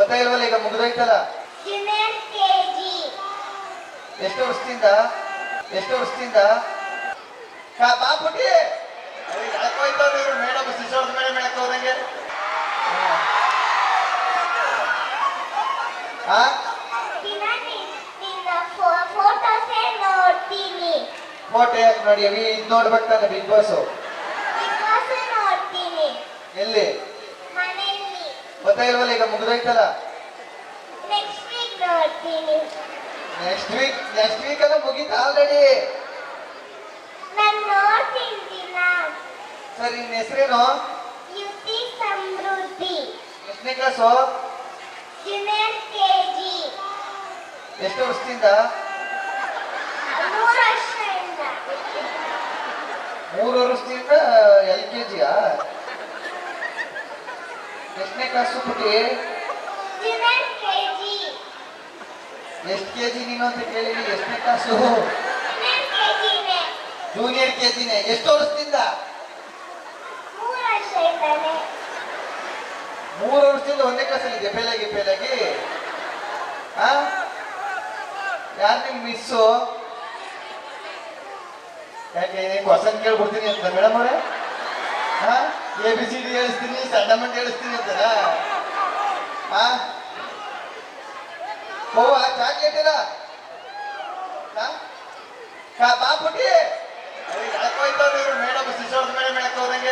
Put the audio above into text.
ಗೊತ್ತಾಗಿಲ್ವಲ್ಲ, ಈಗ ಮುಗಿದೋಯ್ತಲ್ಲ. Junior KG. ಎಷ್ಟು ವರ್ಷದಿಂದ ಬಾಪುಟಿ ಎಳಕೋಯ್ತವ್ರು ಇವ್ರು, ಮೇಡಮ್ ಸಿಸೋರ್ದ ಮೇಲೆ ಮೇಳಕೋದಂಗೆ. ನಿನ್ನ ಫೋಟೋಸೇ ನೋಡ್ತೀನಿ. ಫೋಟೋ ಯಾಕೆ ನೋಡಿ, ಅವಿ ಇದು ನೋಡ್ಬೇಕು ತಾನೆ ಬಿಗ್ ಬಾಸ್. ಬಿಗ್ ಬಾಸ್ ನೋಡ್ತೀನಿ. ಎಲ್ಲಿ? ಮನೆಯಲ್ಲಿ. ಗೊತ್ತಾಗಿಲ್ವಲ್ಲ, ಈಗ ಮುಗಿದೋಯ್ತಲ್ಲ. ನೆಕ್ಸ್ಟ್ ವೀಕ್ ನೋಡ್ತೀನಿ. ನೆಕ್ಸ್ಟ್ ವೀಕ್ ಎಲ್ಲ ಮುಗೀತಾ ಆಲ್ರೆಡಿ. ನಾನು ನೋಡ್ತೀನಿ ದಿನ. ಸರಿ, ನಿನ್ನ ಹೆಸರೇನು? ಯುತಿ ಸಮೃದ್ಧಿ. ಎಷ್ಟನೇ ಕ್ಲಾಸು? Junior KG. ಎಷ್ಟು ವರ್ಷದಿಂದ? 3 ವರ್ಷದಿಂದ. 3 ವರ್ಷದಿಂದ LKG-ಯಾ? ಎಷ್ಟನೇ ಕ್ಲಾಸು ಪುಟಿ? Junior KG. ಎಷ್ಟು ಕೆಜಿ ನೀನು ಅಂತ ಕೇಳಿವಿ, ಎಷ್ಟನೇ ಕ್ಲಾಸು? ಜೂನಿಯರ್ ಕೆಜಿನೇ. ಜೂನಿಯರ್ ಕೆಜಿನೇ. ಎಷ್ಟು ವರ್ಷದಿಂದ? 3 ವರ್ಷದಿಂದಾನೆ. 3 ವರ್ಷದಿಂದ ಒಂದೇ ಕ್ಲಾಸಲ್ಲಿ ಪೇಲಾಗಿ ಯಾರು ನಿಮ್ ಮಿಸ್ಸು? ಯಾಕೆ ಕ್ವಶನ್ ಕೇಳ್ಬಿಡ್ತೀನಿ ಅಂತ ಮೇಡಮ್ ಅವರೇ? ABCD ಹೇಳಿಸ್ತೀನಿ, ಸಣ್ಣಮಂಟ್ ಹೇಳಿಸ್ತೀನಿ ಅಂತಾರ? ಹೋವ ಚಾಕ್ಲೇಟ್ ಇಲ್ಲ ಬಾಪುಟಿ ಎಳಕೋಯ್ತವ್ರು ಇವ್ರು, ಮೇಡಮ್ ಸಿಸೋರ್ದ ಮೇಲೆ ಮೇಳಕೋದಂಗೆ.